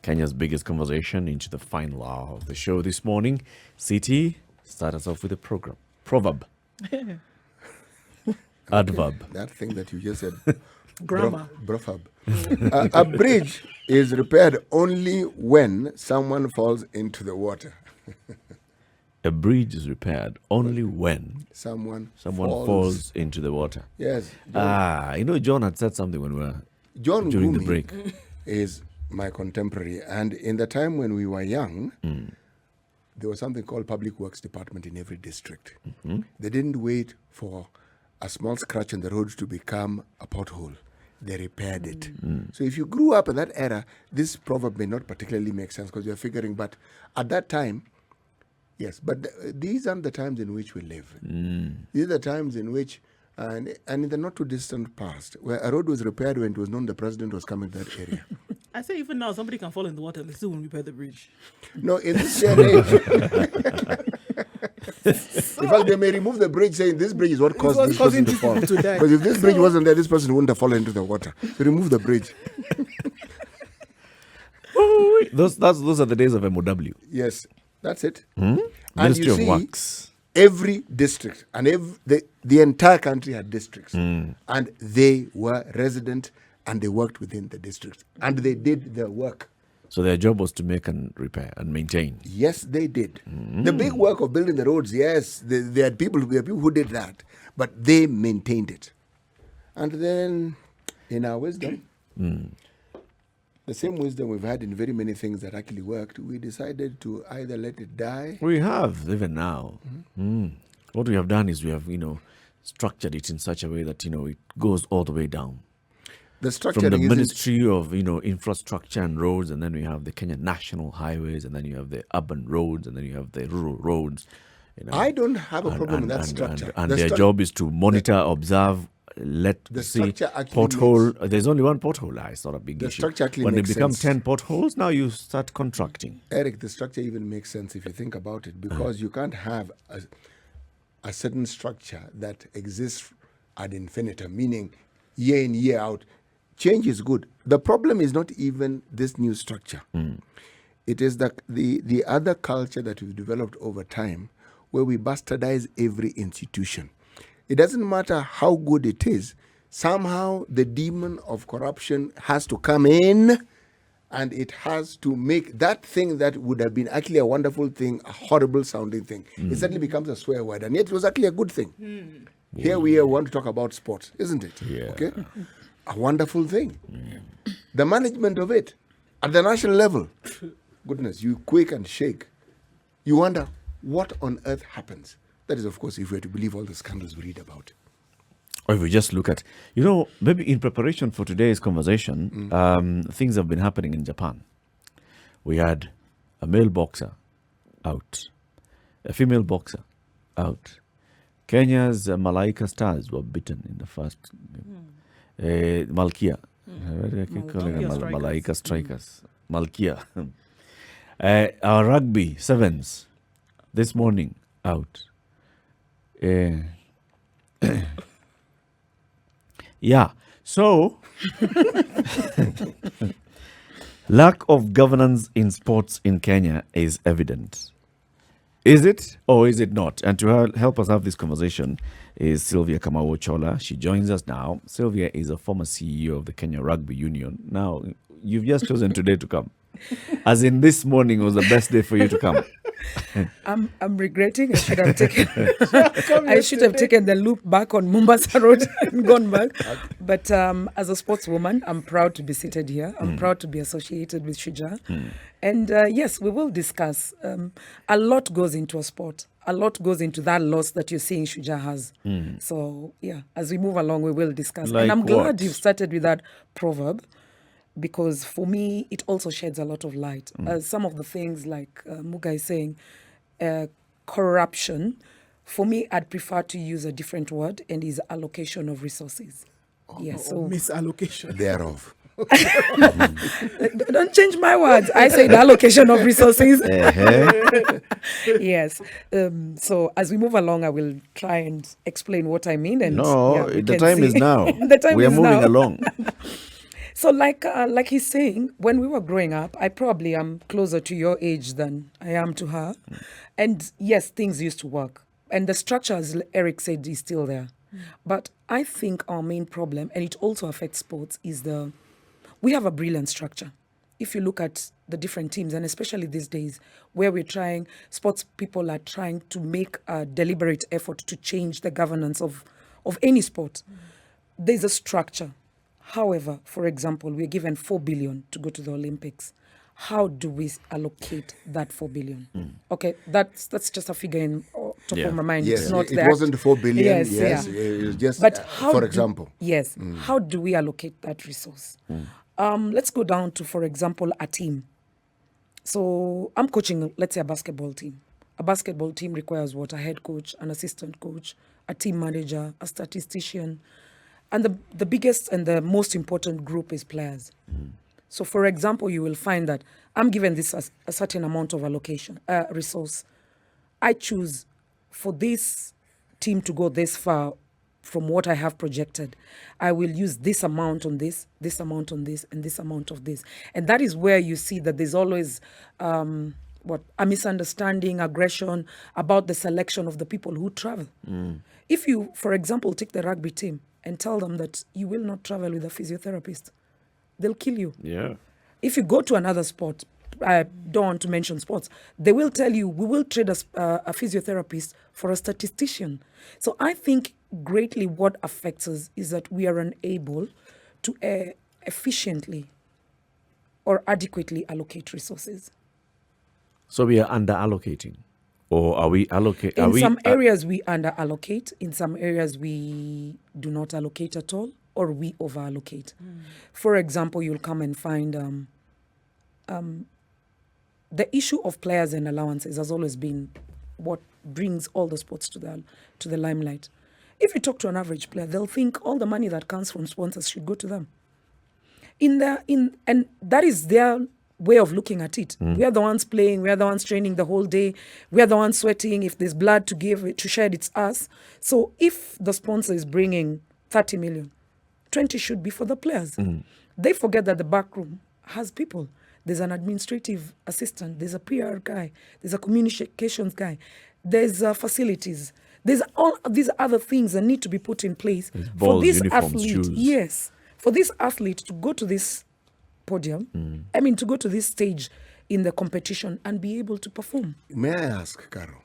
Kenya's biggest conversation into the final hour of the show this morning. CT, start us off with a proverb. Adverb. That thing that you just said. Grammar. Proverb. A bridge is repaired only when someone falls into the water. A bridge is repaired only when Someone falls into the water. Yes. John had said something when we were John during the Gumi break. is my contemporary, and in the time when we were young, there was something called Public Works Department in every district. They didn't wait for a small scratch on the road to become a pothole. They repaired it. So if you grew up in that era, this proverb may not particularly make sense because you're figuring, but at that time, yes, but these aren't the times in which we live. These are the times in which, and in the not too distant past, where a road was repaired when it was known the president was coming to that area. I say even now, somebody can fall in the water and they still won't repair the bridge. No, in this day and age. In fact, they may remove the bridge saying this bridge is what caused this person to fall. Because if this bridge wasn't there, this person wouldn't have fallen into the water. So remove the bridge. Those are the days of MOW. Yes, that's it. Ministry of Works. Every district and the entire country had districts. And they were resident and they worked within the districts. And they did their work. So their job was to make and repair and maintain. Yes, they did. The big work of building the roads, yes, there are people who did that, but they maintained it. And then, in our wisdom, the same wisdom we've had in very many things that actually worked, we decided to either let it die. We have, even now. What we have done is we have, structured it in such a way that, it goes all the way down. The structuring From the Ministry of, Infrastructure and Roads, and then we have the Kenyan National Highways, and then you have the urban roads, and then you have the rural roads. I don't have a problem with that structure. And their job is to monitor, observe, see pothole. There's only one pothole. It's not a big issue. Structure actually when it makes becomes sense. 10 potholes, now you start contracting. Eric, the structure even makes sense if you think about it, because you can't have a certain structure that exists ad infinitum, meaning year in, year out. Change is good. The problem is not even this new structure. It is the other culture that we've developed over time where we bastardize every institution. It doesn't matter how good it is. Somehow the demon of corruption has to come in and it has to make that thing that would have been actually a wonderful thing, a horrible sounding thing. It suddenly becomes a swear word, and yet it was actually a good thing. Here we want to talk about sports, isn't it? Yeah. Okay? A wonderful thing. The management of it at the national level, goodness, you quake and shake. You wonder what on earth happens. That is, of course, if we are to believe all the scandals we read about. Or if we just look at, maybe in preparation for today's conversation, things have been happening in Japan. We had a male boxer out, a female boxer out. Kenya's Malaika Stars were beaten in the first game. Malkia. Malaika Strikers. Malkia. Our rugby sevens this morning out. Yeah. So, lack of governance in sports in Kenya is evident. Is it or is it not? And to help us have this conversation is Sylvia Kamau Ochola. She joins us now. Sylvia is a former CEO of the Kenya Rugby Union. Now, you've just chosen today to come. As in this morning was the best day for you to come. I'm regretting. I should have taken the loop back on Mombasa Road and gone back. But as a sportswoman, I'm proud to be seated here. I'm proud to be associated with Shuja. And yes, we will discuss. A lot goes into a sport. A lot goes into that loss that you're seeing Shuja has. So yeah, as we move along, we will discuss. Like and I'm glad what? you've started with that proverb, because for me, it also sheds a lot of light. Some of the things like Muga is saying, corruption, for me, I'd prefer to use a different word, and is allocation of resources. Yes, so misallocation. Thereof. Don't change my words. I say the allocation of resources. Yes. So as we move along, I will try and explain what I mean. And No, we the can time see. is now. The time we are is moving now. along. So, like he's saying, when we were growing up, I probably am closer to your age than I am to her. And yes, things used to work. And the structure, as Eric said, is still there. But I think our main problem, and it also affects sports, is we have a brilliant structure. If you look at the different teams, and especially these days, where sports people are trying to make a deliberate effort to change the governance of any sport, there's a structure. However, for example, we're given 4 billion to go to the Olympics. How do we allocate that 4 billion? Okay, that's just a figure in top of my mind. Yes, It's not it wasn't 4 billion. Yes, Yes, yeah. it was just, But for example. Yes. How do we allocate that resource? Let's go down to, for example, a team. So I'm coaching, let's say, a basketball team. A basketball team requires what? A head coach, an assistant coach, a team manager, a statistician. And the biggest and the most important group is players. So, for example, you will find that I'm given this as a certain amount of allocation, resource. I choose for this team to go this far from what I have projected. I will use this amount on this amount on this, and this amount of this. And that is where you see that there's always a misunderstanding, aggression about the selection of the people who travel. If you, for example, take the rugby team and tell them that you will not travel with a physiotherapist, they'll kill you. Yeah. If you go to another sport, I don't want to mention sports, they will tell you, we will trade a physiotherapist for a statistician. So I think greatly what affects us is that we are unable to efficiently or adequately allocate resources. So we are under allocating, or are we allocate? In some areas we under allocate, in some areas we do not allocate at all, or we over allocate. For example, you'll come and find the issue of players and allowances has always been what brings all the sports to the limelight. If you talk to an average player, they'll think all the money that comes from sponsors should go to them. And that is their way of looking at it. We are the ones playing, we are the ones training the whole day, we are the ones sweating. If there's blood to give, to shed, it's us. So if the sponsor is bringing 30 million, 20 should be for the players. They forget that the back room has people. There's an administrative assistant, there's a PR guy, there's a communications guy, there's facilities. There's all these other things that need to be put in place for this athlete. Shoes. Yes, for this athlete to go to this podium, to go to this stage in the competition and be able to perform. May I ask, Carol,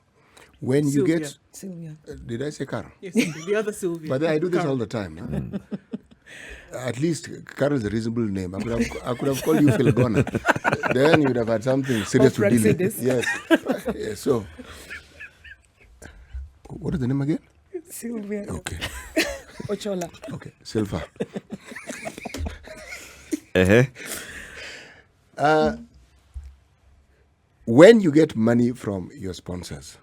when Sylvia. you get... Sylvia. Did I say Carol? Yes, the other Sylvia. But I do this Carol. all the time. Huh? At least Carol is a reasonable name. I could have called you Phil Gonner. Then you'd have had something serious to deal with. Yes. Yes. So, what is the name again? Sylvia. Okay. Ochola. Okay. Sylvia. When you get money from your sponsors,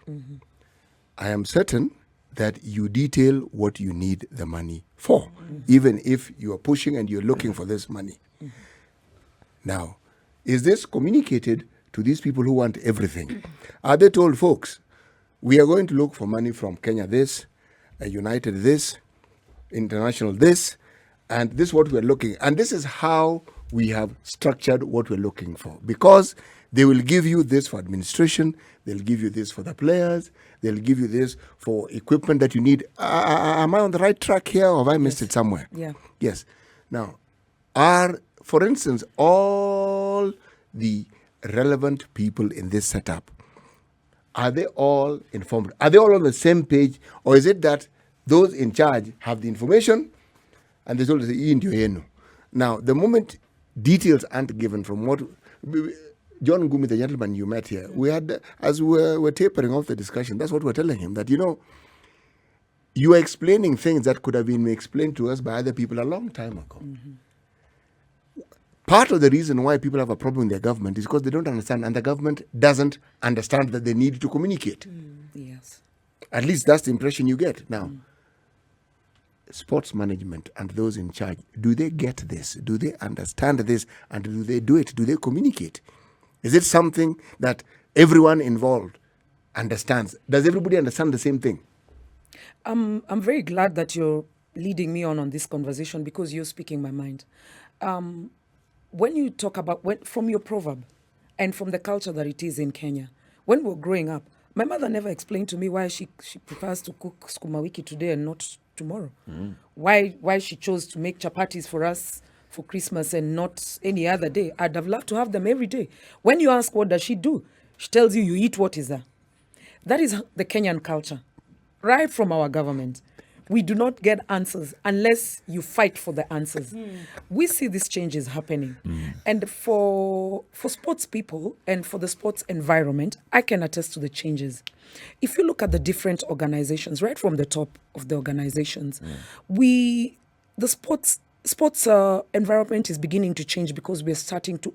I am certain that you detail what you need the money for, even if you are pushing and you're looking for this money. Now, is this communicated to these people who want everything? Are they told, folks, we are going to look for money from Kenya this, United this, International this, and this is what we're looking, and this is how we have structured what we're looking for, because they will give you this for administration, they'll give you this for the players, they'll give you this for equipment that you need. Am I on the right track here, or have I missed it somewhere? Yeah. Yes. Now, for instance, all the relevant people in this setup, are they all informed? Are they all on the same page, or is it that those in charge have the information and they told us, now, the moment details aren't given from what... John Gumi, the gentleman you met here, we had, as we were tapering off the discussion, that's what we're telling him, that, you are explaining things that could have been explained to us by other people a long time ago. Part of the reason why people have a problem with their government is because they don't understand, and the government doesn't understand that they need to communicate. Yes. At least that's the impression you get. Now, sports management and those in charge, do they get this? Do they understand this? And do they do it? Do they communicate? Is it something that everyone involved understands? Does everybody understand the same thing? I'm very glad that you're leading me on this conversation, because you're speaking my mind. When you talk about from your proverb and from the culture that it is in Kenya, when we were growing up, my mother never explained to me why she prefers to cook sukuma wiki today and not tomorrow. Why she chose to make chapatis for us for Christmas and not any other day. I'd have loved to have them every day. When you ask what does she do, she tells you eat what is there. That is the Kenyan culture, right from our government. We do not get answers unless you fight for the answers. We see these changes happening. And for sports people and for the sports environment, I can attest to the changes. If you look at the different organizations, right from the top of the organizations, the sports environment is beginning to change because we're starting to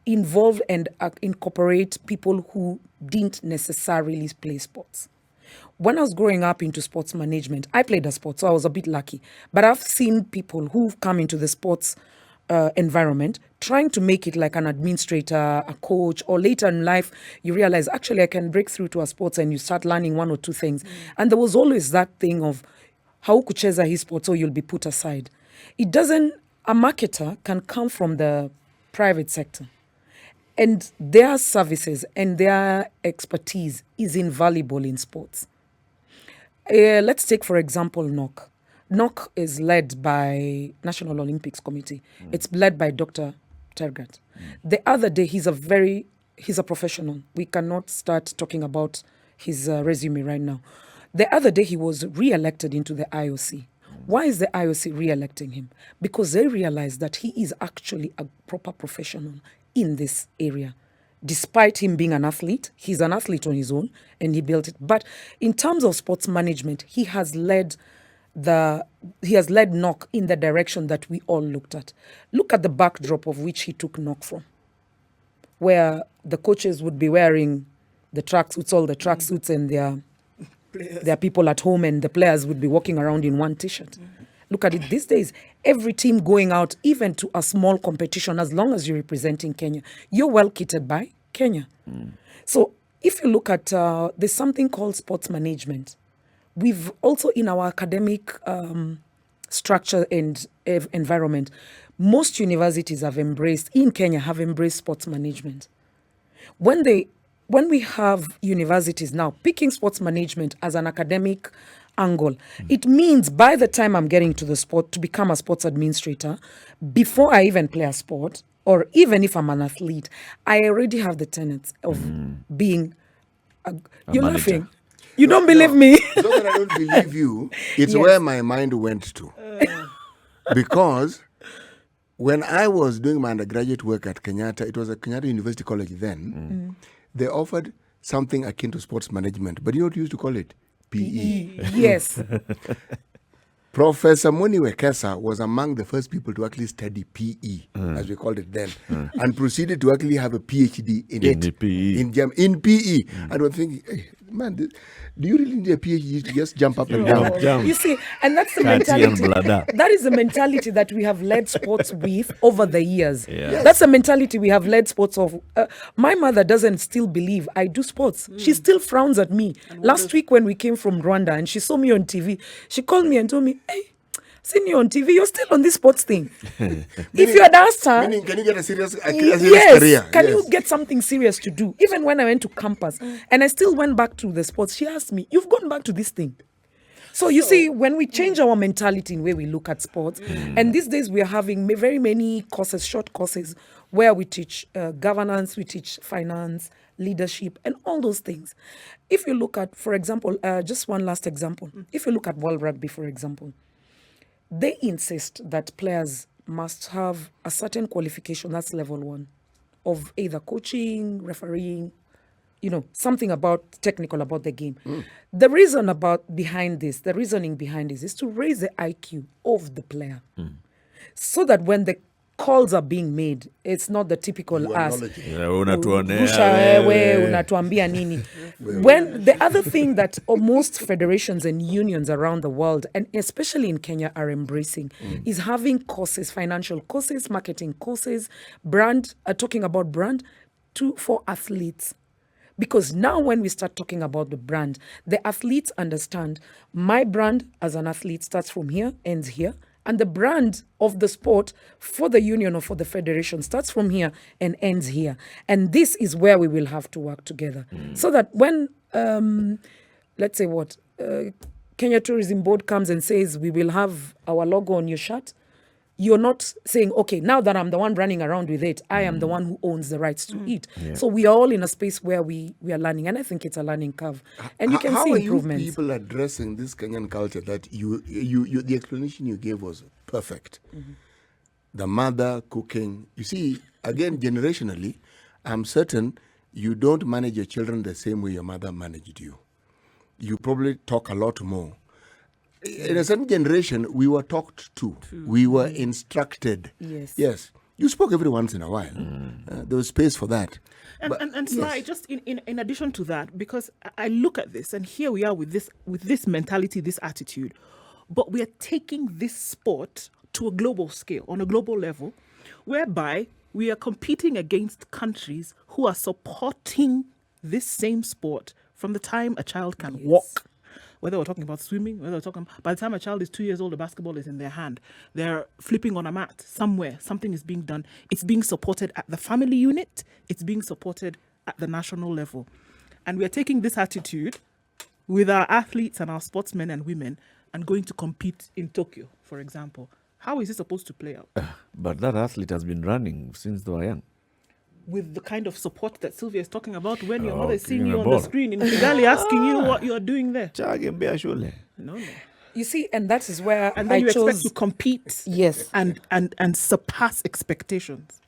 involve and incorporate people who didn't necessarily play sports. When I was growing up into sports management, I played a sport, so I was a bit lucky. But I've seen people who've come into the sports environment trying to make it like an administrator, a coach, or later in life, you realize, actually, I can break through to a sports and you start learning one or two things. And there was always that thing of, how kucheza his sport, so you'll be put aside. A marketer can come from the private sector. And their services and their expertise is invaluable in sports. Let's take, for example, NOC. NOC is led by National Olympics Committee. It's led by Dr. Tergat. The other day, he's a professional. We cannot start talking about his resume right now. The other day, he was re-elected into the IOC. Why is the IOC re-electing him? Because they realize that he is actually a proper professional in this area. Despite him being an athlete, he's an athlete on his own and he built it. But in terms of sports management, he has led NOC in the direction that we all looked at. Look at the backdrop of which he took NOC from, where the coaches would be wearing the tracksuits, all the tracksuits, and their people at home, and the players would be walking around in one t-shirt. Look at it these days. Every team going out, even to a small competition, as long as you're representing Kenya, you're well kitted by Kenya. So if you look at, there's something called sports management. We've also, in our academic structure and environment, most universities in Kenya have embraced sports management. When we have universities now picking sports management as an academic angle, it means by the time I'm getting to the sport to become a sports administrator, before I even play a sport, or even if I'm an athlete, I already have the tenets of being you're manager. laughing. You don't believe me. Not that I don't believe you. It's Yes. where my mind went to. Because when I was doing my undergraduate work at Kenyatta, it was at Kenyatta University College then, they offered something akin to sports management. But you know what you used to call it? PE. Yes. Professor Muni Wekesa was among the first people to actually study PE, as we called it then, and proceeded to actually have a PhD in In it. PE. In PE. I was thinking, hey, man, do you really need a PhD to just jump up and down? Jump. You see, and that's the Kati and mentality. blada. That is the mentality that we have led sports with over the years. Yeah. Yes. That's the mentality we have led sports of. My mother doesn't still believe I do sports. She still frowns at me. Last week when we came from Rwanda and she saw me on TV, she called me and told me, "Hey, seen you on TV, you're still on this sports thing." If you had asked her, Meaning, can you get a serious yes, career? can Yes. you get something serious to do? Even when I went to campus and I still went back to the sports, she asked me, "You've gone back to this thing?" So you see, when we change our mentality in where we look at sports, and these days we are having very many courses, short courses, where we teach governance, we teach finance, leadership, and all those things. If you look at, for example, just one last example. If you look at World Rugby, for example, they insist that players must have a certain qualification, that's level 1, of either coaching, refereeing, something technical about the game. The reasoning behind this is to raise the IQ of the player. So that when the calls are being made, it's not the typical You are us. knowledgeable. Unatuonea Rusha wewe. wewe, unatuambia nini. When the other thing that most federations and unions around the world, and especially in Kenya, are embracing is having courses, financial courses, marketing courses, talking about brand for athletes. Because now when we start talking about the brand, the athletes understand my brand as an athlete starts from here, ends here, And the brand of the sport for the union or for the federation starts from here and ends here. And this is where we will have to work together. So that when, let's say Kenya Tourism Board comes and says, we will have our logo on your shirt, you're not saying, okay, now that I'm the one running around with it, I am the one who owns the rights to it. Yeah. So we are all in a space where we are learning, and I think it's a learning curve. And you can How see are improvements. you people addressing this Kenyan culture that you the explanation you gave was perfect? The mother cooking. You see, again, generationally, I'm certain you don't manage your children the same way your mother managed you. You probably talk a lot more. In a certain generation, we were talked to. We were instructed. Yes. You spoke every once in a while. There was space for that. And Sly, just in addition to that, because I look at this, and here we are with this mentality, this attitude, but we are taking this sport to a global scale, on a global level, whereby we are competing against countries who are supporting this same sport from the time a child can walk. Whether we're talking about swimming, whether we're talking, by the time a child is 2 years old, the basketball is in their hand. They're flipping on a mat somewhere. Something is being done. It's being supported at the family unit. It's being supported at the national level. And we're taking this attitude with our athletes and our sportsmen and women and going to compete in Tokyo, for example. How is it supposed to play out? But that athlete has been running since they were young. With the kind of support that Sylvia is talking about when your mother is giving seeing a you on the ball. screen in Kigali asking you what you are doing there. No. You see, and that is where And then I you chose. expect to compete Yes. and surpass expectations.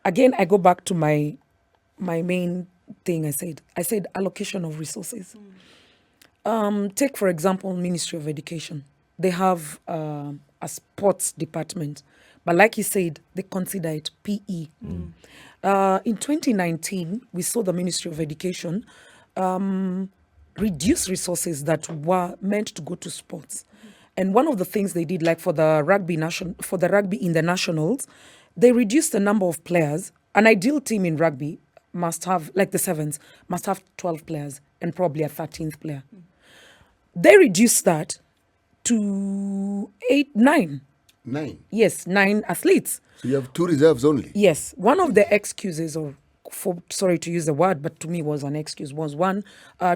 Again, I go back to my main thing. I said allocation of resources. Take, for example, Ministry of Education. They have a sports department, but like you said, they consider it PE. In 2019, we saw the Ministry of Education reduce resources that were meant to go to sports. And one of the things they did, like for the rugby in the nationals, they reduced the number of players. An ideal team in rugby must have, like the sevens, must have 12 players and probably a 13th player. They reduced that to 9. 9. Yes, 9 athletes. So you have 2 reserves only. Yes. One of the excuses, sorry to use the word, but to me was an excuse, was one,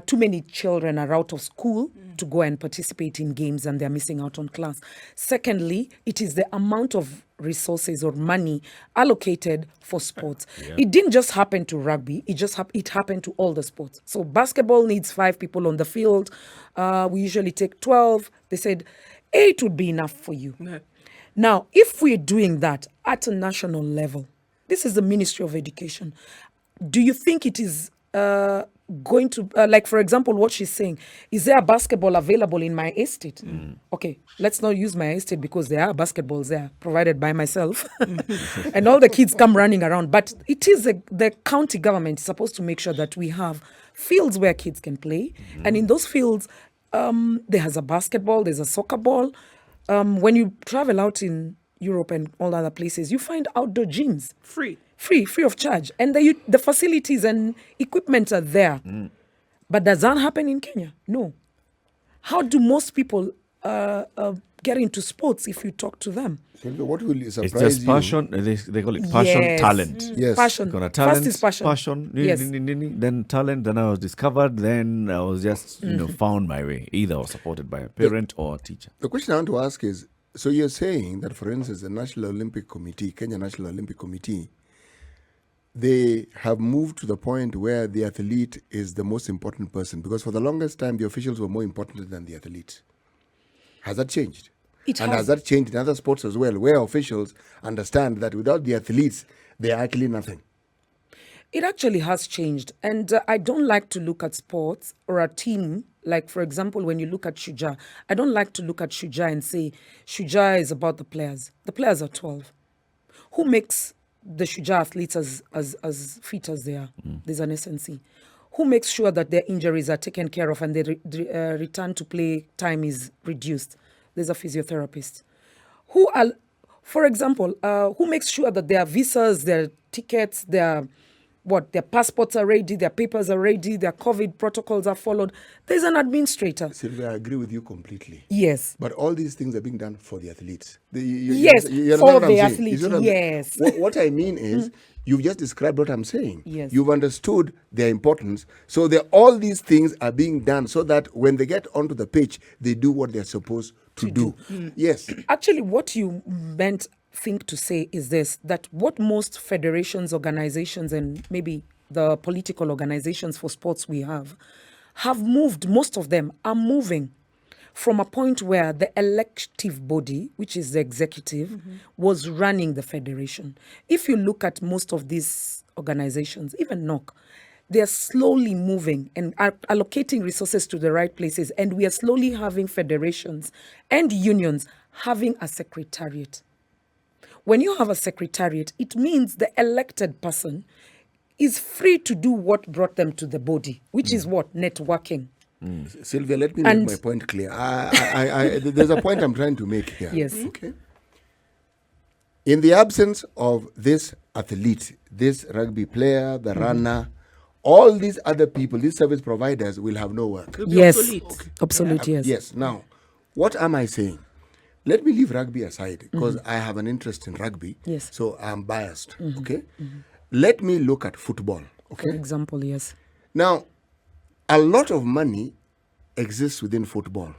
too many children are out of school to go and participate in games and they're missing out on class. Secondly, it is the amount of resources or money allocated for sports. It didn't just happen to rugby, it happened to all the sports. So basketball needs 5 people on the field. We usually take 12. They said 8 would be enough for you. Now, if we're doing that at a national level, this is the Ministry of Education. Do you think it is going to, like, for example, what she's saying, is there a basketball available in my estate? Okay, let's not use my estate because there are basketballs there provided by myself. And all the kids come running around. But it is the county government is supposed to make sure that we have fields where kids can play. And in those fields, there's a basketball, there's a soccer ball. When you travel out in Europe and all other places, you find outdoor gyms. Free of charge. And the facilities and equipment are there. But does that happen in Kenya? No. How do most people get into sports if you talk to them? Sylvia, what will surprise It's just you? passion. They call it passion, Yes. talent. Yes. Passion. Got a talent, First is passion. Yes. Then talent. Then I was discovered. Then I was just found my way. Either I was supported by a parent or a teacher. The question I want to ask is, so you're saying that, for instance, the National Olympic Committee, Kenya National Olympic Committee, they have moved to the point where the athlete is the most important person, because for the longest time, the officials were more important than the athlete. Has that changed? Has that changed in other sports as well, where officials understand that without the athletes, they are actually nothing? It actually has changed. And I don't like to look at sports or a team. Like, for example, when you look at Shuja, I don't like to look at Shuja and say, Shuja is about the players. The players are 12. Who makes the Shuja athletes as fit as they are? There's an SNC. Who makes sure that their injuries are taken care of and their return to play time is reduced? There's a physiotherapist. For example, who makes sure that their visas, their tickets, their their passports are ready, their papers are ready, their COVID protocols are followed. There's an administrator. Sylvia, I agree with you completely. Yes. But all these things are being done for the athletes. Yes, you understand for what I'm the saying? athletes, You know yes. What I mean is, you've just described what I'm saying. Yes. You've understood their importance. So all these things are being done so that when they get onto the pitch, they do what they're supposed to do. Yes. Actually, what you think to say is this, that what most federations, organizations, and maybe the political organizations for sports we have moved, most of them are moving from a point where the elective body, which is the executive, was running the federation. If you look at most of these organizations, even NOC, they're slowly moving and are allocating resources to the right places. And we are slowly having federations and unions having a secretariat. When you have a secretariat, it means the elected person is free to do what brought them to the body, which is what? Networking. Sylvia, let me make my point clear. There's a point I'm trying to make here. Yes. Okay. In the absence of this athlete, this rugby player, the runner, all these other people, these service providers will have no work. Yes. Obsolete. Obsolete, yes. Yes. Now, what am I saying? Let me leave rugby aside because I have an interest in rugby. Yes. So I'm biased. Okay. Let me look at football. For Okay. example, yes. Now, a lot of money exists within football.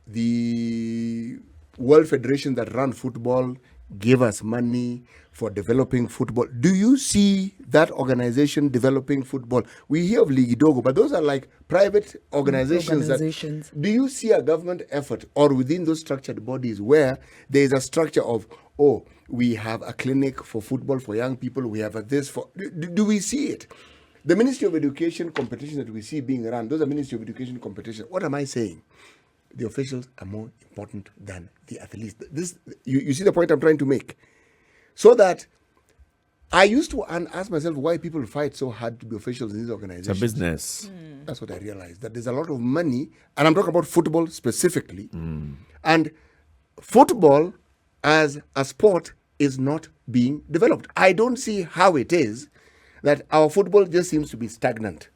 The World Federation that run football give us money for developing football. Do you see that organization developing football? We hear of Ligi Dogo, but those are like private organizations. Do you see a government effort or within those structured bodies where there is a structure of, we have a clinic for football for young people, we have a this for... Do we see it? The Ministry of Education competitions that we see being run, those are Ministry of Education competitions. What am I saying? The officials are more important than the athletes. You see the point I'm trying to make? So that I used to ask myself why people fight so hard to be officials in these organizations. It's a business. That's what I realized, that there's a lot of money, and I'm talking about football specifically. And football as a sport is not being developed. I don't see how it is that our football just seems to be stagnant.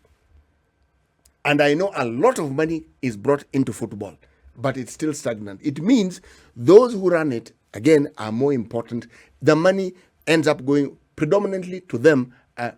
And I know a lot of money is brought into football, but it's still stagnant. It means those who run it, again, are more important. The money ends up going predominantly to them,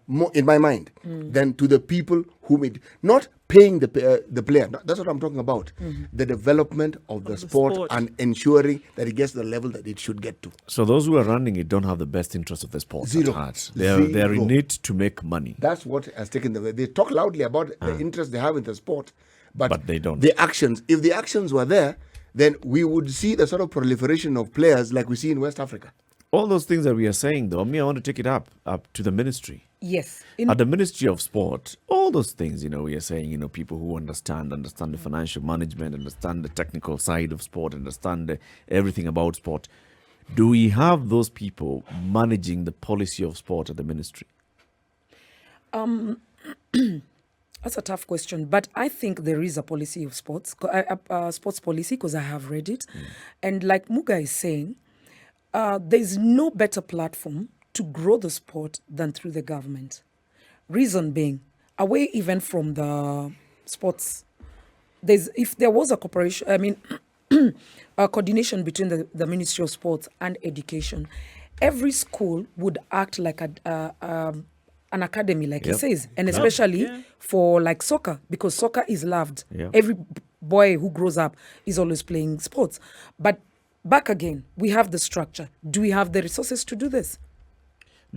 more in my mind, than to the people who made, not paying the player. That's what I'm talking about. The development of the sport and ensuring that it gets to the level that it should get to. So those who are running it don't have the best interest of the sport Zero. at heart. They're in it to make money. That's what has taken them. They talk loudly about the interest they have in the sport, but they don't. The actions, if the actions were there, then we would see the sort of proliferation of players like we see in West Africa. All those things that we are saying, though, I want to take it up to the ministry. Yes. At the Ministry of Sport, all those things, we are saying, people who understand the financial management, understand the technical side of sport, understand everything about sport. Do we have those people managing the policy of sport at the ministry? That's a tough question, but I think there is a policy of sports, sports policy, because I have read it. And like Muga is saying, there's no better platform to grow the sport than through the government. Reason being, away even from the sports, if there was a cooperation, a coordination between the Ministry of Sports and Education, every school would act like an academy, like it says, and especially for like soccer, because soccer is loved. Every boy who grows up is always playing sports. But back again, we have the structure. Do we have the resources to do this?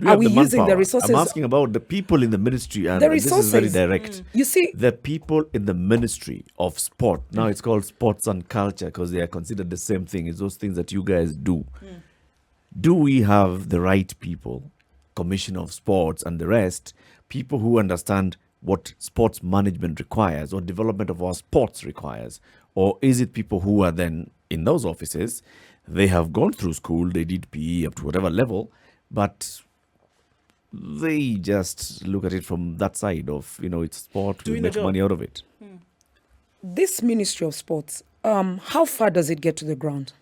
Are we using the resources? I'm asking about the people in the ministry, and the resources. This is very direct. You see, the people in the Ministry of Sport, now it's called Sports and Culture because they are considered the same thing. It's those things that you guys do. Do we have the right people, Commission of Sports and the rest, people who understand what sports management requires or development of our sports requires? Or is it people who are then in those offices, they have gone through school, they did PE up to whatever level, but they just look at it from that side of, it's sport, we make money out of it. This Ministry of Sports, how far does it get to the ground?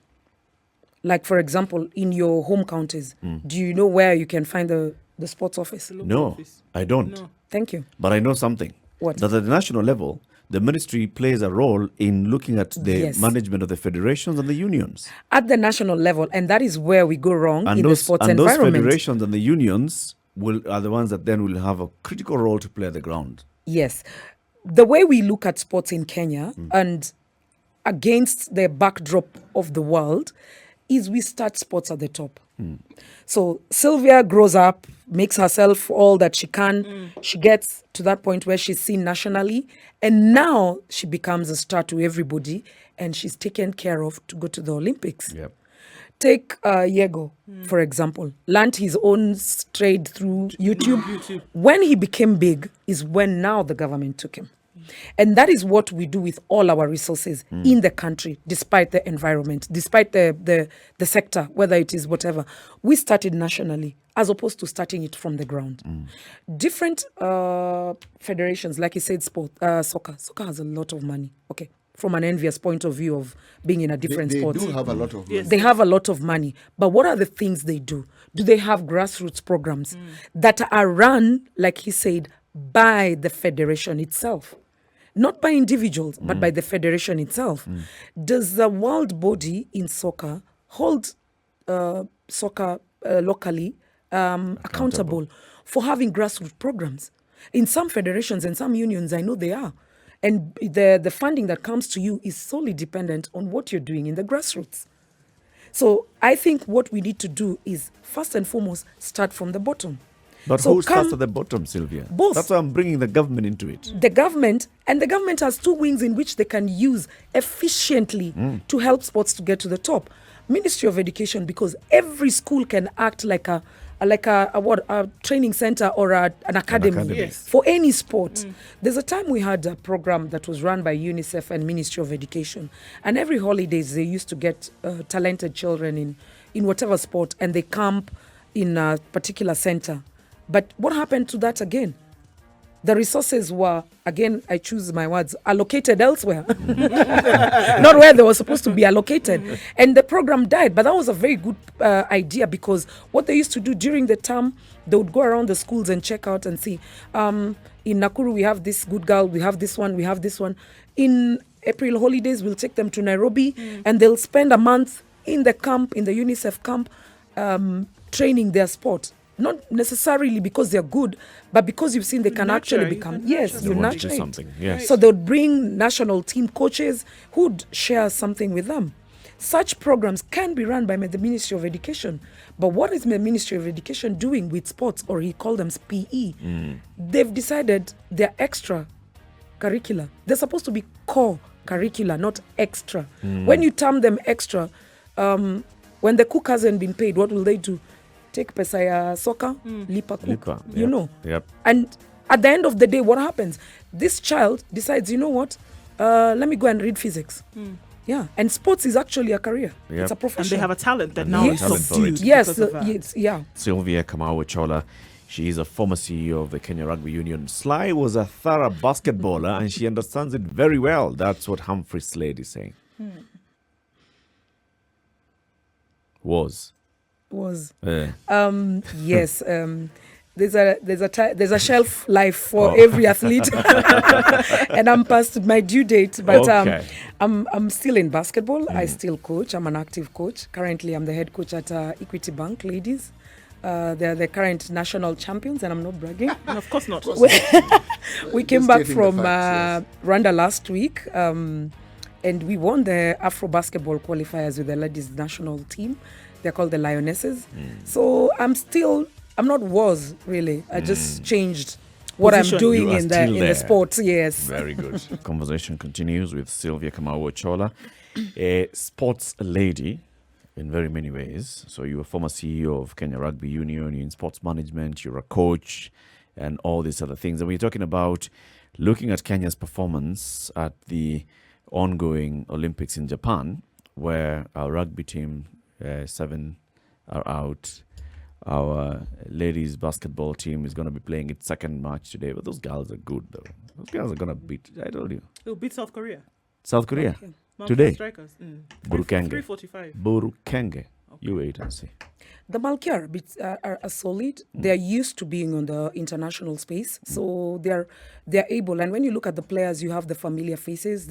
Like, for example, in your home counties, do you know where you can find the the sports office? No, I don't. No. Thank you. But I know something. What? That at the national level, the ministry plays a role in looking at the Yes. management of the federations and the unions. At the national level, and that is where we go wrong And in the sports those environment. federations and the unions are the ones that then will have a critical role to play at the ground. Yes. The way we look at sports in Kenya and against the backdrop of the world is we start sports at the top. So Sylvia grows up, makes herself all that she can. She gets to that point where she's seen nationally. And now she becomes a star to everybody. And she's taken care of to go to the Olympics. Yep. Take Yego, for example. Learned his own trade through YouTube. When he became big is when now the government took him. And that is what we do with all our resources in the country, despite the environment, despite the sector, whether it is whatever. We started nationally as opposed to starting it from the ground. Different federations, like you said, soccer. Soccer has a lot of money. Okay. From an envious point of view of being in a different They sport. do have a lot of money. They have a lot of money. But what are the things they do? Do they have grassroots programs that are run, like he said, by the federation itself? Not by individuals, but by the federation itself. Does the world body in soccer hold soccer locally accountable for having grassroots programs? In some federations and some unions, I know they are. And the funding that comes to you is solely dependent on what you're doing in the grassroots. So I think what we need to do is, first and foremost, start from the bottom. But So who starts come- at the bottom, Sylvia? Both. That's why I'm bringing the government into it. The government has two wings in which they can use efficiently to help sports to get to the top. Ministry of Education, because every school can act like a training center or an academy, Yes. for any sport. There's a time we had a program that was run by UNICEF and Ministry of Education, and every holidays they used to get talented children in whatever sport, and they camp in a particular center. But what happened to that again? The resources were, again, I choose my words, allocated elsewhere. Not where they were supposed to be allocated. And the program died. But that was a very good idea, because what they used to do during the term, they would go around the schools and check out and see, in Nakuru, we have this good girl, we have this one, we have this one. In April holidays, we'll take them to Nairobi, and they'll spend a month in the camp, in the UNICEF camp, training their sport. Not necessarily because they're good, but because you've seen they can nurture, actually you become, can yes, nurture you They want to nurture do it. something. Yes. So they would bring national team coaches who'd share something with them. Such programs can be run by the Ministry of Education. But what is the Ministry of Education doing with sports, or he called them PE? They've decided they're extra curricular. They're supposed to be core curricular, not extra. When you term them extra, when the cook hasn't been paid, what will they do? Take pesa ya soccer, lipa cook, Lipa, you yep, know. yep. And at the end of the day, what happens? This child decides, you know what? Let me go and read physics. Yeah, and sports is actually a career. Yep. It's a profession. And they have a talent that And now they is have talent for subdued. it. yes, because of that. yes, yeah. Sylvia Kamau Ochola. She is a former CEO of the Kenya Rugby Union. Sly was a thorough basketballer, and she understands it very well. That's what Humphrey Slade is saying. Was. Yes. There's a shelf life for every athlete, and I'm past my due date. But Okay. I'm still in basketball. I still coach. I'm an active coach. Currently, I'm the head coach at Equity Bank Ladies. They're the current national champions, and I'm not bragging. And of course not. We came Just back stating the from facts, Rwanda last week, and we won the Afro basketball qualifiers with the ladies national team. They're called the Lionesses. So I'm not really. I just changed what Position. I'm doing You are in still the there. sports. Yes. Very good. Conversation continues with Sylvia Kamau Ochola, a sports lady in very many ways. So you're a former CEO of Kenya Rugby Union, you're in sports management, you're a coach, and all these other things. And we're talking about looking at Kenya's performance at the ongoing Olympics in Japan, where our rugby team, 7 are out. Our ladies basketball team is going to be playing its second match today. But those girls are good, though. Those girls are going to beat, I told you, It'll beat South Korea. South Korea. Okay. Mountain Today? Strikers. Burukenge. 345. Burukenge. You wait and see. The Malkia are solid. They're used to being on the international space, so they're able. And when you look at the players, you have the familiar faces.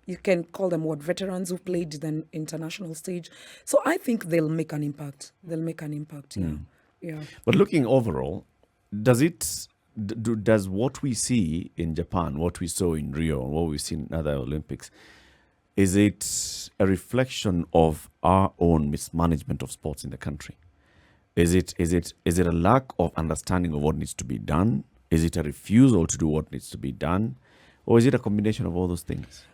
You can call them veterans who played the international stage. So I think they'll make an impact. Yeah. But looking overall, does what we see in Japan, what we saw in Rio, what we've seen in other Olympics, is it a reflection of our own mismanagement of sports in the country? Is it a lack of understanding of what needs to be done? Is it a refusal to do what needs to be done? Or is it a combination of all those things?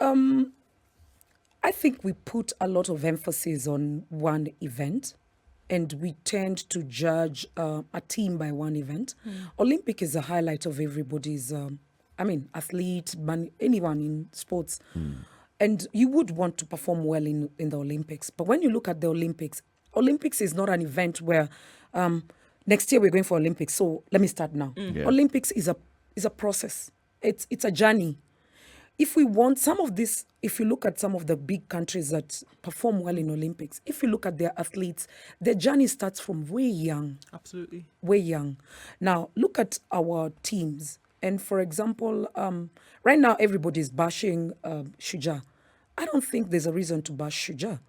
I think we put a lot of emphasis on one event, and we tend to judge a team by one event. Olympic is a highlight of everybody's, athlete, anyone in sports. And you would want to perform well in the Olympics. But when you look at the Olympics is not an event where next year we're going for Olympics, so let me start now. Yeah. Olympics is a process. It's a journey. If we want some of this, if you look at some of the big countries that perform well in Olympics, if you look at their athletes, their journey starts from way young. Absolutely. Way young. Now, look at our teams. And for example, right now everybody's bashing Shuja. I don't think there's a reason to bash Shuja.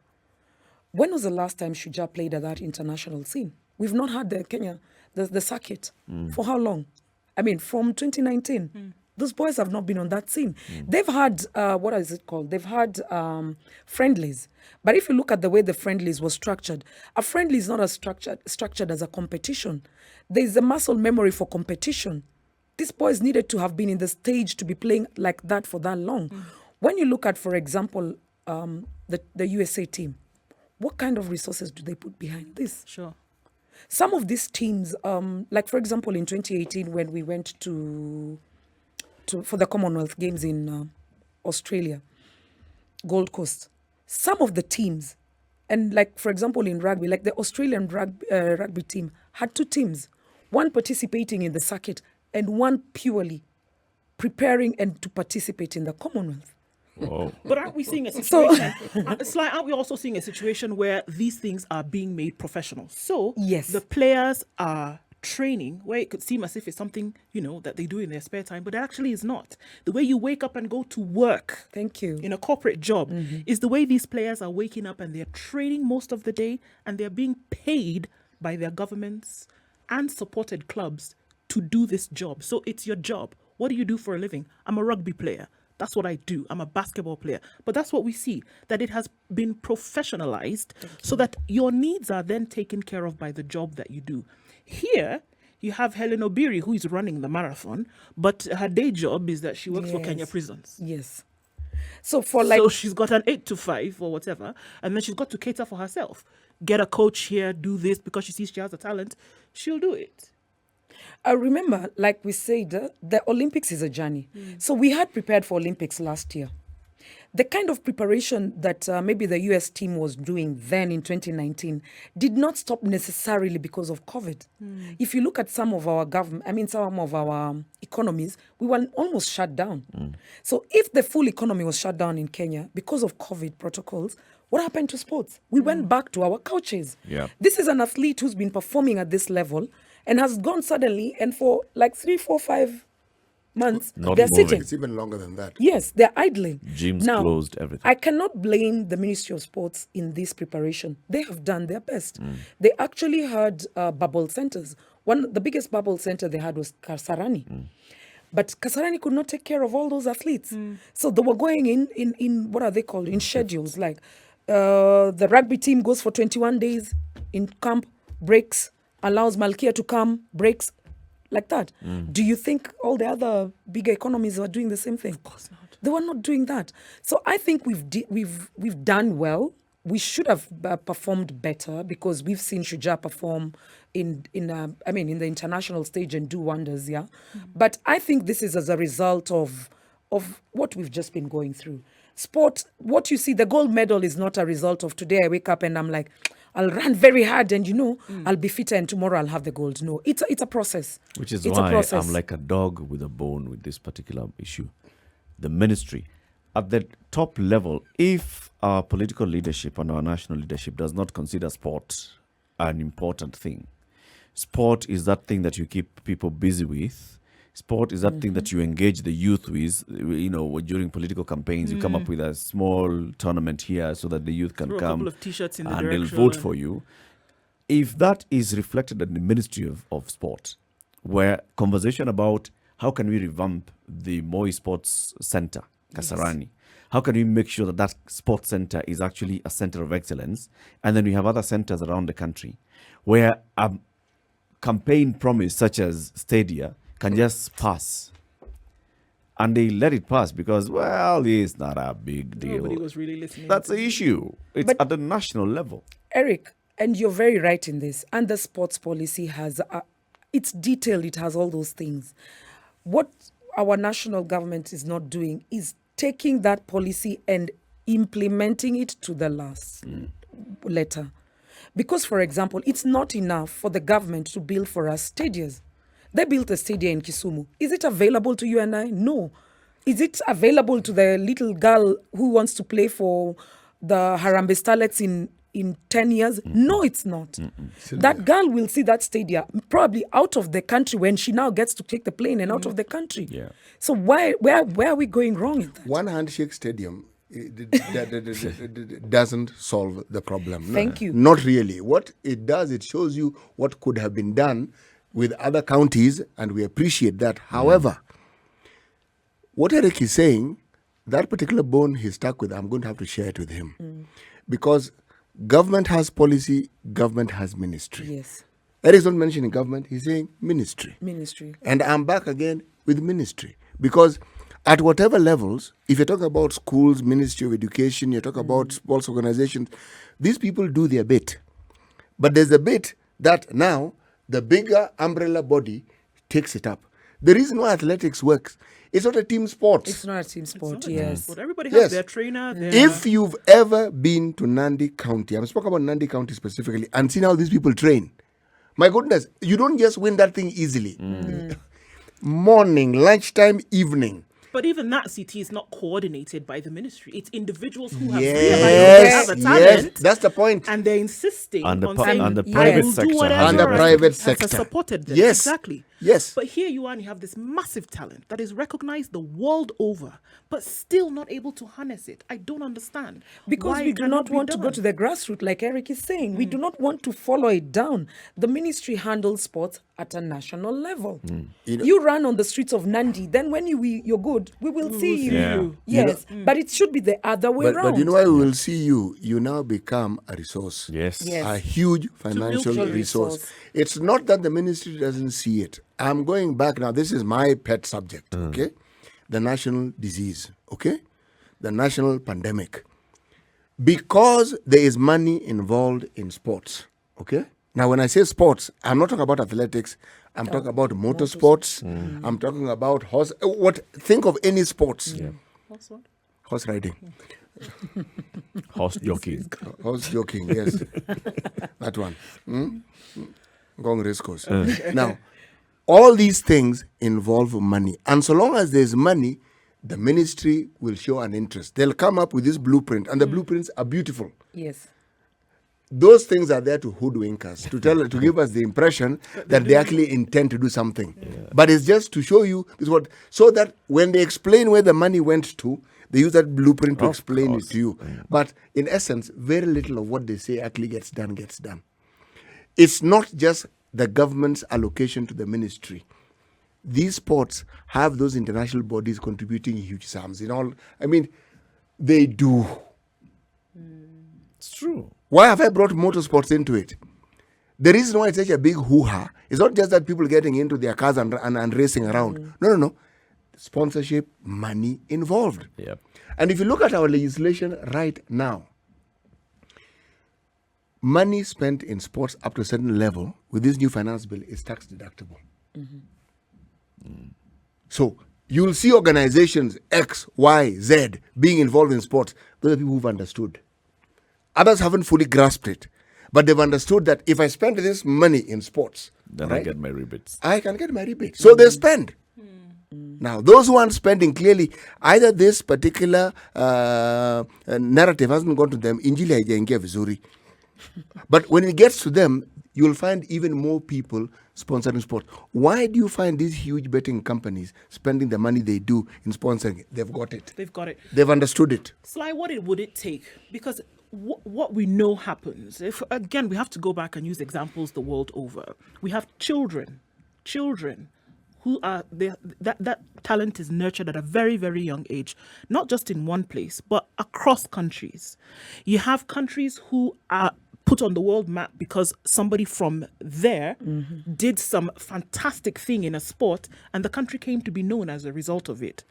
When was the last time Shuja played at that international scene? We've not had the circuit. For how long? From 2019. Those boys have not been on that scene. They've had, what is it called? They've had friendlies. But if you look at the way the friendlies were structured, a friendly is not as structured as a competition. There's a muscle memory for competition. These boys needed to have been in the stage to be playing like that for that long. When you look at, for example, the USA team, what kind of resources do they put behind this? Sure. Some of these teams, like for example in 2018 when we went for the Commonwealth Games in Australia, Gold Coast, some of the teams, and like for example in rugby, like the Australian rugby team had two teams, one participating in the circuit and one purely preparing and to participate in the Commonwealth. Whoa. But aren't we seeing a situation? Aren't we also seeing a situation where these things are being made professional? So yes, the players are training where it could seem as if it's something that they do in their spare time, but it actually is not. The way you wake up and go to work, thank you, in a corporate job, is the way these players are waking up and they're training most of the day, and they're being paid by their governments and supported clubs to do this job. So it's your job. What do you do for a living? I'm a rugby player. That's what I do. I'm a basketball player. But that's what we see, that it has been professionalized so that your needs are then taken care of by the job that you do. Here, you have Helen Obiri, who is running the marathon, but her day job is that she works for Kenya prisons. Yes. So she's got an 8 to 5 or whatever, and then she's got to cater for herself. Get a coach here, do this, because she sees she has a talent. She'll do it. I remember, like we said, the Olympics is a journey. So we had prepared for Olympics last year. The kind of preparation that maybe the US team was doing then in 2019 did not stop necessarily because of COVID. If you look at some of our some of our economies, we were almost shut down. So if the full economy was shut down in Kenya because of COVID protocols, what happened to sports? We went back to our couches. Yeah. This is an athlete who's been performing at this level and has gone suddenly, and for like 3, 4, 5 months, Not they're moving. sitting. It's even longer than that. Yes, they're idling. Gyms Now, closed, everything. I cannot blame the Ministry of Sports in this preparation. They have done their best. They actually had bubble centers. The biggest bubble center they had was Kasarani. But Kasarani could not take care of all those athletes. So they were going in what are they called? In schedules. Like the rugby team goes for 21 days in camp, breaks, allows Malkia to come, breaks, like that. Do you think all the other bigger economies were doing the same thing? Of course not. They were not doing that. So I think we've done well. We should have performed better because we've seen Shuja perform in the international stage and do wonders. Yeah, but I think this is as a result of what we've just been going through. Sport, what you see, the gold medal is not a result of today I wake up and I'm like, I'll run very hard and I'll be fitter and tomorrow I'll have the gold. No, it's a process. Which is it's why a process. I'm like a dog with a bone with this particular issue. The ministry at the top level, if our political leadership and our national leadership does not consider sport an important thing, sport is that thing that you keep people busy with. Sport is that thing that you engage the youth with. During political campaigns, you come up with a small tournament here so that the youth can Throw a come couple of t-shirts in the and they'll direction. vote for you. If that is reflected in the Ministry of Sport, where conversation about how can we revamp the Moi Sports Center, Kasarani, how can we make sure that that sports center is actually a center of excellence, and then we have other centers around the country where a campaign promise such as Stadia can just pass. And they let it pass because, well, it's not a big deal. Nobody was really listening. That's the issue. It's But- at the national level. Eric, and you're very right in this. And the sports policy has, it's detailed, it has all those things. What our national government is not doing is taking that policy and implementing it to the last letter. Because, for example, it's not enough for the government to build for us stadiums. They built a stadium in Kisumu. Is it available to you and I? No. Is it available to the little girl who wants to play for the Harambee Starlets in 10 years? No, it's not. That girl will see that stadium probably out of the country when she now gets to take the plane and out of the country. Yeah. So where are we going wrong in that? One handshake stadium doesn't solve the problem. No. Thank you. Not really. What it does, it shows you what could have been done with other counties, and we appreciate that. However, what Eric is saying, that particular bone he's stuck with, I'm going to have to share it with him. Because government has policy, government has ministry. Yes, Eric's not mentioning government, he's saying ministry. ministry. And I'm back again with ministry. Because at whatever levels, if you're talking about schools, Ministry of Education, you're talking about sports organizations, these people do their bit. But there's a bit that now the bigger umbrella body takes it up. The reason why athletics works, it's not a team sport. It's not a team sport, It's not a yes. sport. Everybody has Yes. their trainer. Their If you've ever been to Nandi County, I'm speaking about Nandi County specifically, and seen how these people train, my goodness, you don't just win that thing easily. Morning, lunchtime, evening. But even that CT is not coordinated by the ministry. It's individuals who have Yes, realized they have a talent. yes, that's the point. And they're insisting And the on pa- saying, and the "I private will sector do whatever And the and private has sector. supported them. Yes. Exactly. Yes. But here you are and you have this massive talent that is recognized the world over, but still not able to harness it. I don't understand. Because why we it do cannot not be want to go done. to the grassroots, like Eric is saying. We do not want to follow it down. The ministry handles sports at a national level. You know- You run on the streets of Nandi, then when you're good, we will see you. Yeah. you. Yes, but it should be the other way around. But you know why we will see you? You now become a resource. Yes. Yes. A huge financial Financial resource. resource. It's not that the ministry doesn't see it. I'm going back now. This is my pet subject, okay? The national disease, okay? The national pandemic. Because there is money involved in sports, okay? Now, when I say sports, I'm not talking about athletics. I'm talking about motorsports. I'm talking about horse. Think of any sports. What's what? Horse riding. Horse jockeying. Horse joking, yes. That one. Going race course. Now, all these things involve money. And so long as there's money, the ministry will show an interest. They'll come up with this blueprint, and the blueprints are beautiful. Yes. Those things are there to hoodwink us, to give us the impression that they actually intend to do something. But it's just to show you so that when they explain where the money went to, they use that blueprint to Of explain course. it to you. But in essence, very little of what they say actually gets done. It's not just the government's allocation to the ministry. These sports have those international bodies contributing huge sums. They do. It's true. Why have I brought motorsports into it? The reason why it's such a big hoo-ha is not just that people getting into their cars and racing around. No. Sponsorship, money involved. Yep. And if you look at our legislation right now, money spent in sports up to a certain level with this new finance bill is tax deductible. So you'll see organizations X, Y, Z being involved in sports. Those are people who've understood. Others haven't fully grasped it, but they've understood that if I spend this money in sports, Then I get my rebates. I can get my rebate. So they spend. Now, those who aren't spending, clearly, either this particular narrative hasn't gone to them, Injili haijaingia vizuri. But when it gets to them, you'll find even more people sponsoring sport. Why do you find these huge betting companies spending the money they do in sponsoring it? They've got it. They've got it. They've understood it. Sly, would it take? Because what we know happens, if again, we have to go back and use examples the world over. We have children who are, that talent is nurtured at a very, very young age, not just in one place, but across countries. You have countries who are put on the world map because somebody from there did some fantastic thing in a sport and the country came to be known as a result of it.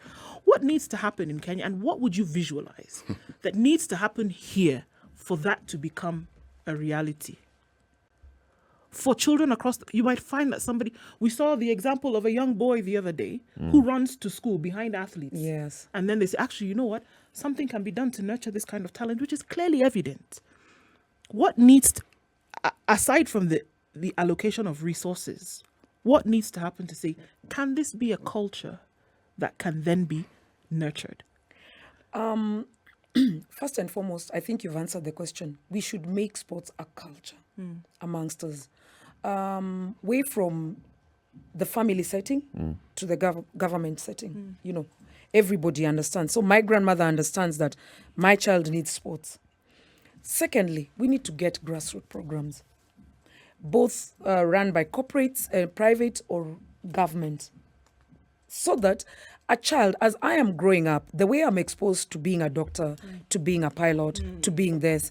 What needs to happen in Kenya, and what would you visualize that needs to happen here for that to become a reality? For children across, you might find that we saw the example of a young boy the other day who runs to school behind athletes. Yes. And then they say, actually, you know what? Something can be done to nurture this kind of talent, which is clearly evident. What needs to, aside from the allocation of resources, what needs to happen to say, can this be a culture that can then be nurtured? First and foremost, I think you've answered the question. We should make sports a culture amongst us. Way from the family setting to the government setting. You know, everybody understands. So my grandmother understands that my child needs sports. Secondly, we need to get grassroots programs, both run by corporates, private or government, so that a child, as I am growing up, the way I'm exposed to being a doctor, to being a pilot, to being this,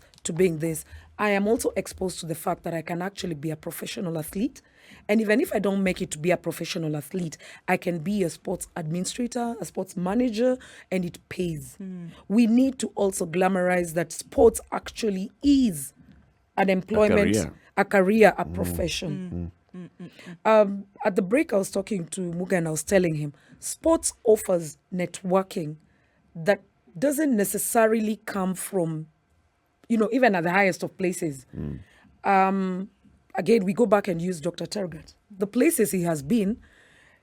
I am also exposed to the fact that I can actually be a professional athlete. And even if I don't make it to be a professional athlete, I can be a sports administrator, a sports manager, and it pays. We need to also glamorize that sports actually is an employment, a career, a profession. At the break, I was talking to Muga and I was telling him, sports offers networking that doesn't necessarily come from, even at the highest of places. Again, we go back and use Dr. Tergat. The places he has been,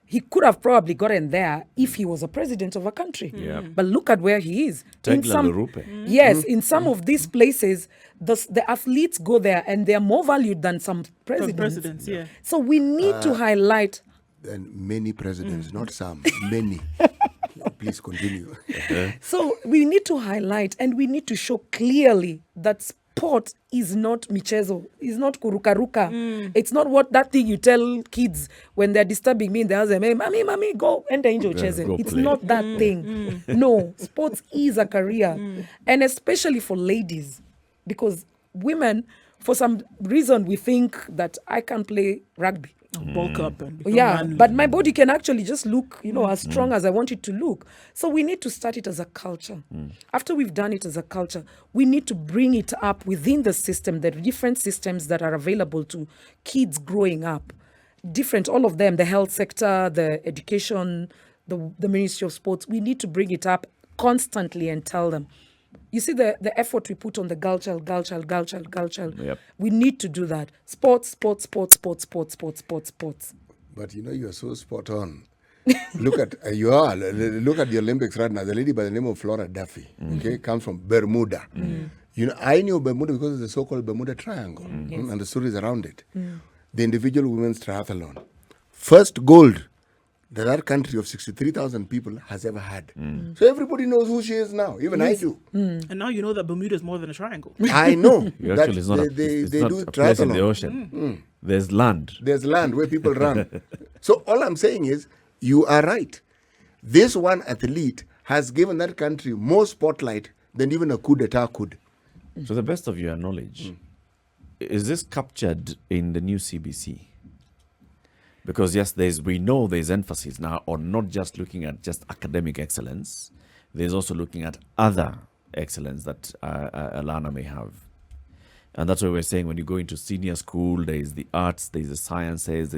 he could have probably gotten there if he was a president of a country. But look at where he is. In some of these places, the athletes go there and they're more valued than some presidents. So we need to highlight. And many presidents, not some, many. Please continue. So we need to highlight and we need to show clearly that sport is not michezo, is not kurukaruka. It's not that thing you tell kids when they're disturbing me in the house. Hey, mommy, go enter into cheze. It's not that thing. No, sports is a career. And especially for ladies, because women, for some reason, we think that I can play rugby. Bulk up and become manly. But my body can actually just look, as strong as I want it to look. So we need to start it as a culture. After we've done it as a culture, we need to bring it up within the system, the different systems that are available to kids growing up. Different, all of them, the health sector, the education, the Ministry of Sports. We need to bring it up constantly and tell them. You see the effort we put on the girl child. Yep. We need to do that. Sports. But you are so spot on. Look at the Olympics right now. The lady by the name of Flora Duffy, comes from Bermuda. I knew Bermuda because of the so-called Bermuda Triangle and the stories around it. The individual women's triathlon, first gold that country of 63,000 people has ever had. So everybody knows who she is now. Even I do. And now you know that Bermuda is more than a triangle. I know. Actually, it's not they a do place in triathlon. the ocean. There's land. There's land where people run. So all I'm saying is, you are right. This one athlete has given that country more spotlight than even a coup d'etat could. To the best of your knowledge, is this captured in the new CBC? Because yes, we know there's emphasis now on not just looking at just academic excellence. There's also looking at other excellence that a learner may have. And that's why we're saying when you go into senior school, there's the arts, there's the sciences,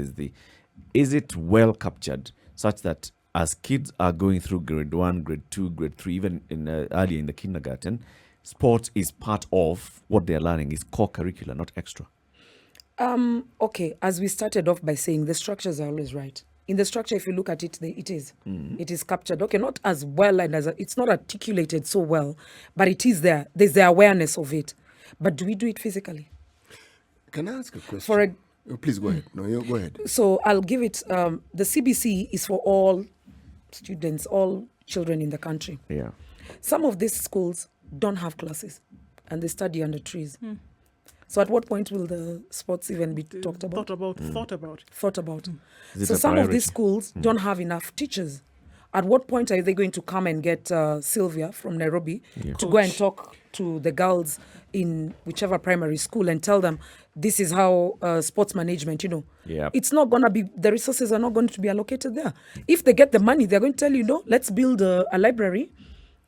is it well captured such that as kids are going through grade 1, grade 2, grade 3, even earlier in the kindergarten, sport is part of what they're learning, is core curricular, not extra? Okay, as we started off by saying, the structures are always right. In the structure, if you look at it, it is. It is captured. Okay, not as well and it's not articulated so well, but it is there. There's the awareness of it. But do we do it physically? Can I ask a question? Please go ahead. No, you go ahead. So I'll give it, the CBC is for all students, all children in the country. Yeah. Some of these schools don't have classes and they study under trees. So at what point will the sports even be talked about? Thought about. Is So it a some of priority? these schools don't have enough teachers. At what point are they going to come and get Sylvia from Nairobi to go and talk to the girls in whichever primary school and tell them this is how sports management, Yep. it's not going to be, the resources are not going to be allocated there. If they get the money, they're going to tell you, no, let's build a library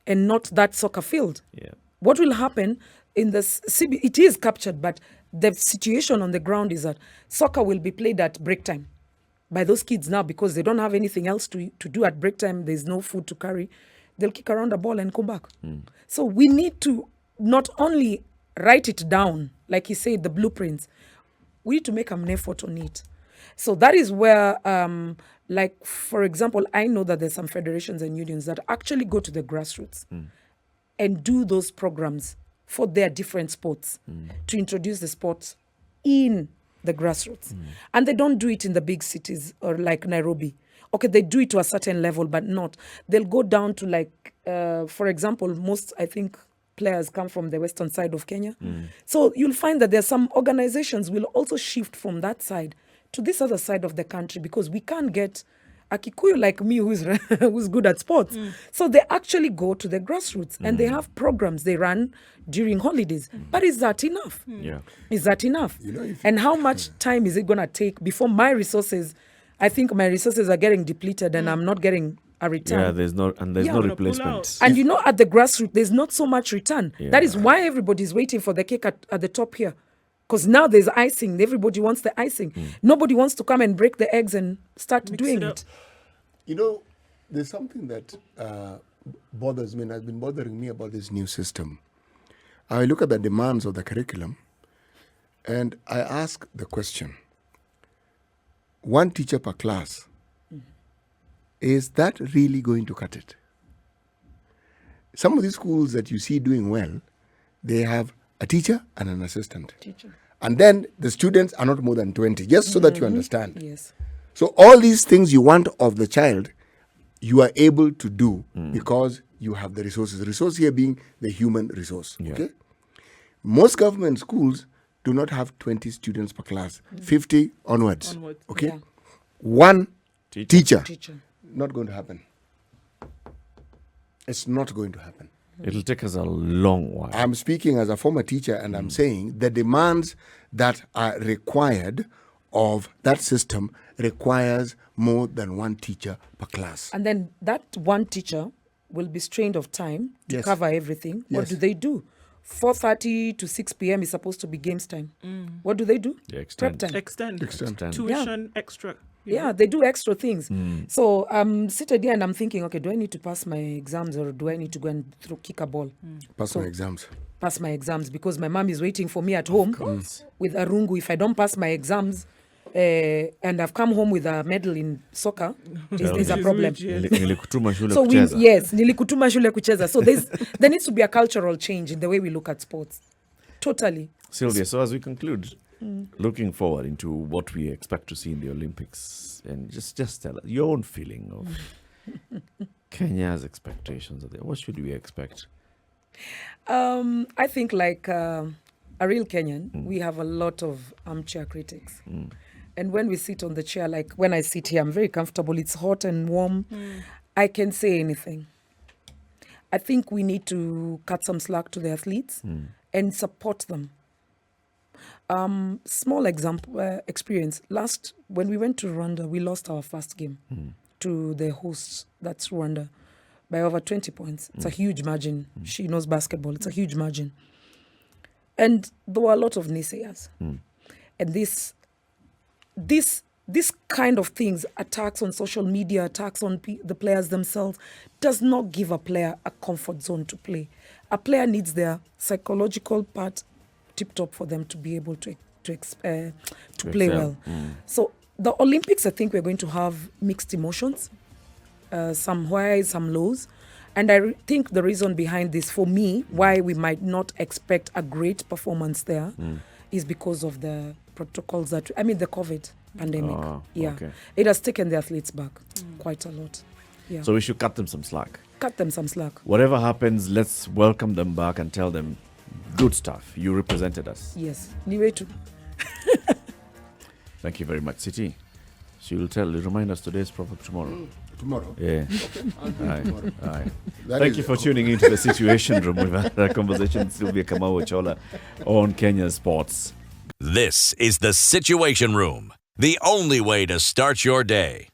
and not that soccer field. Yeah. What will happen in the CB, it is captured, but the situation on the ground is that soccer will be played at break time by those kids now because they don't have anything else to do at break time. There's no food to carry. They'll kick around the ball and come back. So we need to not only write it down, like he said, the blueprints, we need to make an effort on it. So that is where, like, for example, I know that there's some federations and unions that actually go to the grassroots and do those programs for their different sports to introduce the sports in the grassroots. And they don't do it in the big cities or like Nairobi. Okay, they do it to a certain level, but not. They'll go down to like, for example, most, I think, players come from the western side of Kenya. So you'll find that there's some organizations will also shift from that side to this other side of the country because we can't get a Kikuyu like me who's good at sports. So they actually go to the grassroots and they have programs they run during holidays. But is that enough? Yeah. Is that enough? And how much time is it going to take before my resources, I think my resources are getting depleted and I'm not getting a return. Yeah, there's no replacement. And at the grassroots, there's not so much return. Yeah. That is why everybody's waiting for the cake at the top here. Because now there's icing. Everybody wants the icing. Nobody wants to come and break the eggs and start doing it. There's something that bothers me and has been bothering me about this new system. I look at the demands of the curriculum and I ask the question, one teacher per class, is that really going to cut it? Some of these schools that you see doing well, they have a teacher and an assistant. And then the students are not more than 20, just so that you understand. Yes. So all these things you want of the child, you are able to do because you have the resources. The resource here being the human resource. Yeah. Okay. Most government schools do not have 20 students per class, 50 onwards. Okay. Yeah. One teacher. Teacher. Not going to happen. It's not going to happen. It'll take us a long while. I'm speaking as a former teacher and I'm saying the demands that are required of that system requires more than one teacher per class. And then that one teacher will be strained of time to Yes. cover everything. What Yes. do? 4:30 to 6 p.m. is supposed to be games time. What do? They Prep extend. time. Extend. Extend. Tuition, extra. Yeah, they do extra things. So I'm seated here and I'm thinking, okay, do I need to pass my exams or do I need to go and kick a ball? Pass my exams. Pass my exams because my mom is waiting for me at home with a rungu. If I don't pass my exams and I've come home with a medal in soccer, there's a problem. Nilikutuma shule So kucheza. nilikutuma shule kucheza. So there needs to be a cultural change in the way we look at sports. Totally. Sylvia, so as we conclude, looking forward into what we expect to see in the Olympics, and just tell us your own feeling of Kenya's expectations. What should we expect? I think like a real Kenyan, we have a lot of armchair critics. And when we sit on the chair, like when I sit here, I'm very comfortable. It's hot and warm. I can say anything. I think we need to cut some slack to the athletes and support them. Small example experience. When we went to Rwanda, we lost our first game to the hosts, that's Rwanda, by over 20 points. It's a huge margin. She knows basketball. It's a huge margin. And there were a lot of naysayers. And this kind of things, attacks on social media, attacks on the players themselves, does not give a player a comfort zone to play. A player needs their psychological part tip-top for them to be able to play well. So The Olympics, I think we're going to have mixed emotions, some highs, some lows. And I think the reason behind this, for me, why we might not expect a great performance there is because of the protocols the COVID pandemic. Okay. It has taken the athletes back quite a lot. Yeah. So we should cut them some slack. Cut them some slack. Whatever happens, let's welcome them back and tell them, good stuff. You represented us. Yes. Niwe too. Thank you very much, City. She will remind us today's proverb tomorrow. Tomorrow? Yeah. Okay, I'll do it tomorrow. All right. That Thank is- you for tuning into the Situation Room. We've had a conversation with Sylvia Kamau Ochola on Kenya Sports. This is the Situation Room, the only way to start your day.